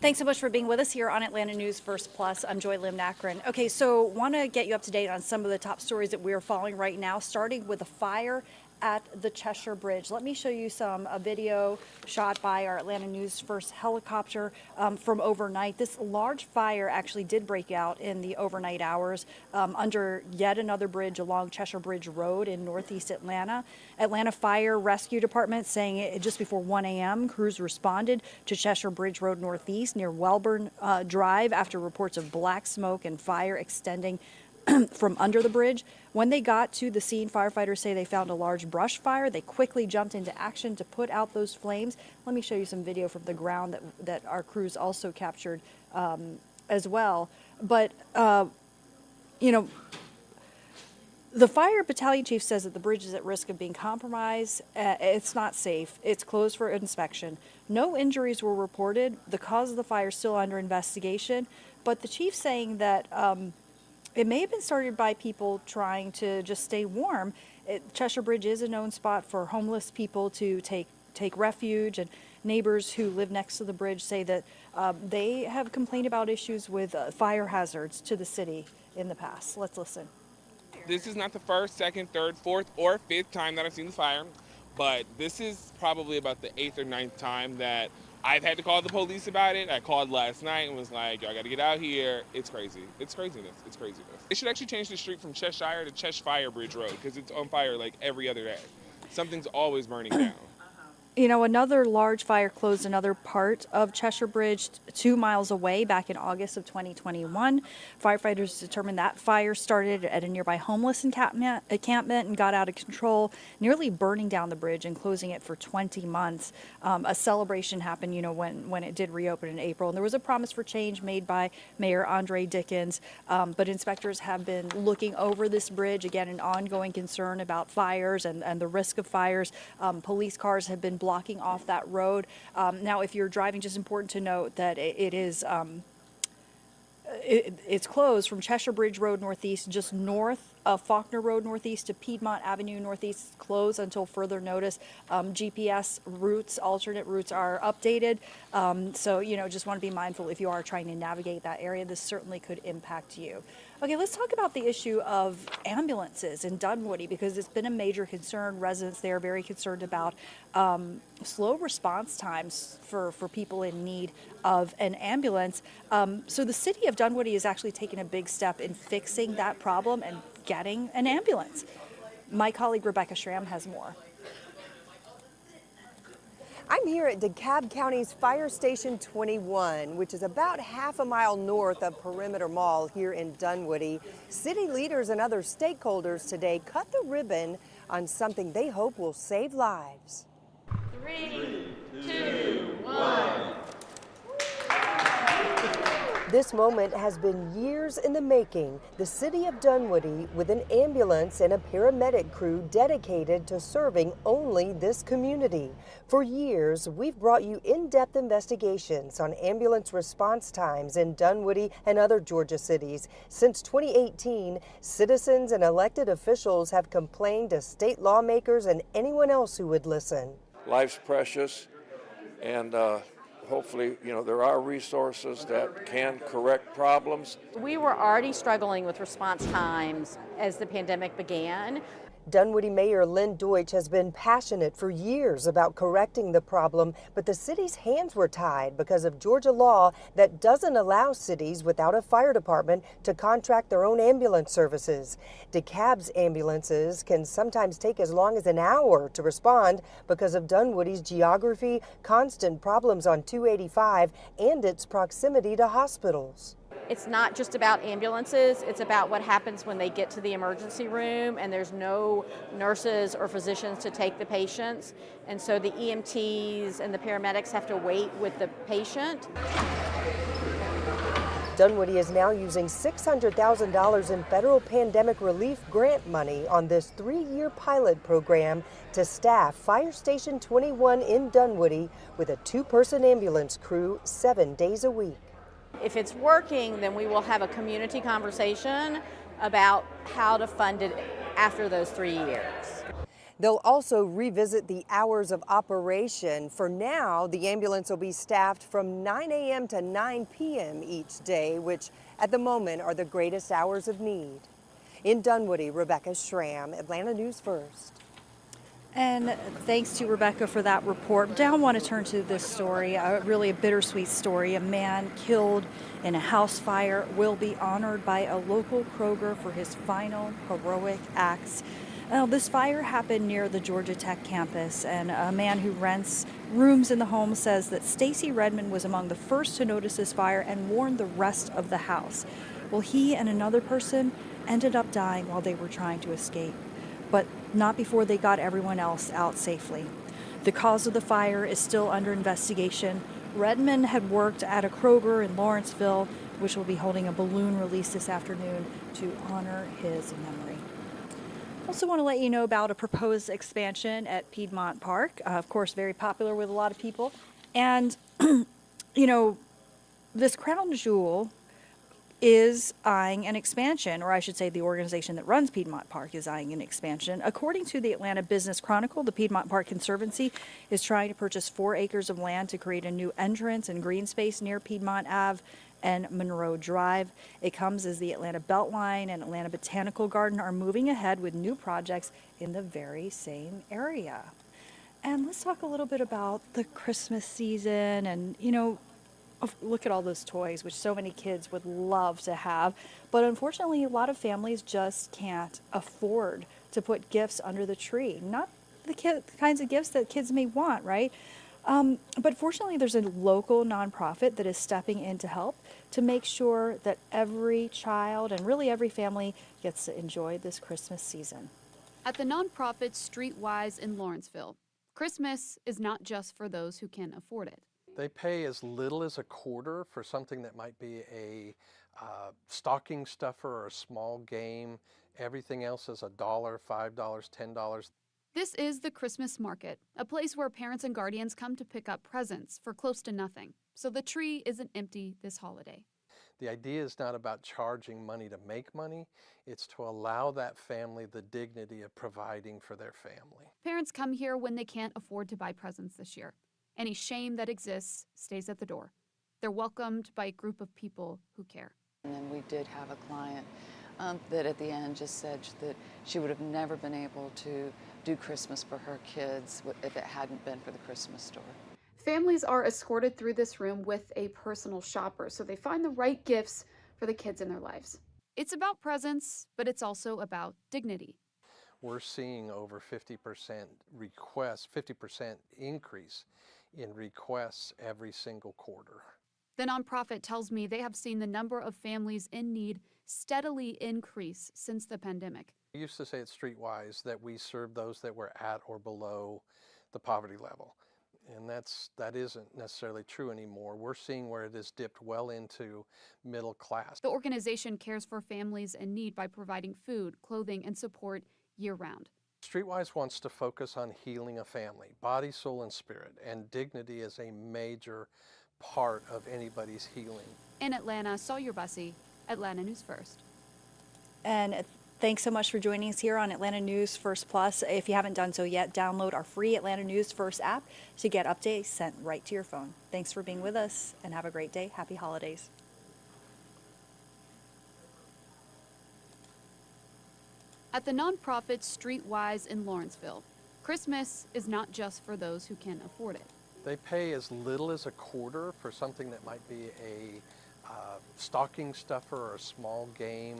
Thanks so much for being with us here on Atlanta News First Plus. I'm Joy Lim Nakron. Okay, so want to get you up to date on some of the top stories that we are following right now, starting with a fire at the Cheshire Bridge. Let me show you a video shot by our Atlanta News First helicopter from overnight. This large fire actually did break out in the overnight hours under yet another bridge along Cheshire Bridge Road in northeast Atlanta. Atlanta Fire Rescue Department saying just before 1 a.m. crews responded to Cheshire Bridge Road Northeast near Welburn Drive after reports of black smoke and fire extending from under the bridge. When they got to the scene, firefighters say they found a large brush fire. They quickly jumped into action to put out those flames. Let me show you some video from the ground that our crews also captured as well. But, you know, the fire battalion chief says that the bridge is at risk of being compromised. It's not safe. It's closed for inspection. No injuries were reported. The cause of the fire is still under investigation. But the chief saying that it may have been started by people trying to just stay warm. Cheshire Bridge is a known spot for homeless people to take refuge, and neighbors who live next to the bridge say that they have complained about issues with fire hazards to the city in the past. Let's listen. This is not the first, second, third, fourth, or fifth time that I've seen the fire, but this is probably about the 8th or 9th time that I've had to call the police about it. I called last night and was like, y'all gotta get out here. It's crazy. It's craziness. It's craziness. They should actually change the street from Cheshire to Cheshire Bridge Road because it's on fire like every other day. Something's always burning down. You know, another large fire closed another part of Cheshire Bridge 2 miles away back in August of 2021. Firefighters determined that fire started at a nearby homeless encampment and got out of control, nearly burning down the bridge and closing it for 20 months. A celebration happened, you know, when it did reopen in April. And there was a promise for change made by Mayor Andre Dickens. But inspectors have been looking over this bridge, again, an ongoing concern about fires and the risk of fires. Police cars have been blocking off that road. Now, if you're driving, just important to note that it's closed from Cheshire Bridge Road Northeast, just north of Faulkner Road Northeast to Piedmont Avenue Northeast, closed until further notice. GPS routes, alternate routes are updated. So, you know, just want to be mindful if you are trying to navigate that area. This certainly could impact you. Okay, let's talk about the issue of ambulances in Dunwoody because it's been a major concern. Residents there are very concerned about slow response times for people in need of an ambulance. So the city of Dunwoody is actually taking a big step in fixing that problem and getting an ambulance. My colleague Rebecca Schramm has more. I'm here at DeKalb County's Fire Station 21, which is about half a mile north of Perimeter Mall here in Dunwoody. City leaders and other stakeholders today cut the ribbon on something they hope will save lives. 3, 2, 1. This moment has been years in the making. The city of Dunwoody with an ambulance and a paramedic crew dedicated to serving only this community. For years, we've brought you in-depth investigations on ambulance response times in Dunwoody and other Georgia cities. Since 2018, citizens and elected officials have complained to state lawmakers and anyone else who would listen. Life's precious, and hopefully, you know, there are resources that can correct problems. We were already struggling with response times as the pandemic began. Dunwoody Mayor Lynn Deutsch has been passionate for years about correcting the problem, but the city's hands were tied because of Georgia law that doesn't allow cities without a fire department to contract their own ambulance services. DeKalb's ambulances can sometimes take as long as an hour to respond because of Dunwoody's geography, constant problems on 285, and its proximity to hospitals. It's not just about ambulances, it's about what happens when they get to the emergency room and there's no nurses or physicians to take the patients. And so the EMTs and the paramedics have to wait with the patient. Dunwoody is now using $600,000 in federal pandemic relief grant money on this 3-year pilot program to staff Fire Station 21 in Dunwoody with a 2-person ambulance crew 7 days a week. If it's working, then we will have a community conversation about how to fund it after those 3 years. They'll also revisit the hours of operation. For now, the ambulance will be staffed from 9 a.m. to 9 p.m. each day, which at the moment are the greatest hours of need. In Dunwoody, Rebecca Schramm, Atlanta News First. And thanks to Rebecca for that report. Now I want to turn to this story, really a bittersweet story. A man killed in a house fire will be honored by a local Kroger for his final heroic acts. Now, this fire happened near the Georgia Tech campus, and a man who rents rooms in the home says that Stacy Redmond was among the first to notice this fire and warned the rest of the house. Well, he and another person ended up dying while they were trying to escape, but not before they got everyone else out safely. The cause of the fire is still under investigation. Redmond had worked at a Kroger in Lawrenceville, which will be holding a balloon release this afternoon to honor his memory. Also want to let you know about a proposed expansion at Piedmont Park. Of course, very popular with a lot of people. And, you know, this crown jewel is eyeing an expansion, or I should say the organization that runs Piedmont Park is eyeing an expansion. According to the Atlanta Business Chronicle, the Piedmont Park Conservancy is trying to purchase 4 acres of land to create a new entrance and green space near Piedmont Ave and Monroe Drive. It comes as the Atlanta Beltline and Atlanta Botanical Garden are moving ahead with new projects in the very same area. And let's talk a little bit about the Christmas season and, look at all those toys, which so many kids would love to have. But unfortunately, a lot of families just can't afford to put gifts under the tree. Not the kinds of gifts that kids may want, right? But fortunately, there's a local nonprofit that is stepping in to help to make sure that every child and really every family gets to enjoy this Christmas season. At the nonprofit Streetwise in Lawrenceville, Christmas is not just for those who can afford it. They pay as little as a quarter for something that might be a stocking stuffer or a small game. Everything else is $1, $5, $10. This is the Christmas market, a place where parents and guardians come to pick up presents for close to nothing. So the tree isn't empty this holiday. The idea is not about charging money to make money. It's to allow that family the dignity of providing for their family. Parents come here when they can't afford to buy presents this year. Any shame that exists stays at the door. They're welcomed by a group of people who care. And then we did have a client that at the end just said that she would have never been able to do Christmas for her kids if it hadn't been for the Christmas store. Families are escorted through this room with a personal shopper, so they find the right gifts for the kids in their lives. It's about presents, but it's also about dignity. We're seeing over 50% requests, 50% increase in requests every quarter quarter. The nonprofit tells me they have seen the number of families in need steadily increase since the pandemic. We used to say at Streetwise that we served those that were at or below the poverty level. And that isn't necessarily true anymore. We're seeing where it has dipped well into middle class. The organization cares for families in need by providing food, clothing, and support year-round. Streetwise wants to focus on healing a family, body, soul, and spirit, and dignity is a major part of anybody's healing. In Atlanta, Sawyer Bussey, Atlanta News First. And thanks so much for joining us here on Atlanta News First Plus. If you haven't done so yet, download our free Atlanta News First app to get updates sent right to your phone. Thanks for being with us and have a great day. Happy holidays. At the nonprofit Streetwise in Lawrenceville, Christmas is not just for those who can afford it. They pay as little as a quarter for something that might be a stocking stuffer or a small game.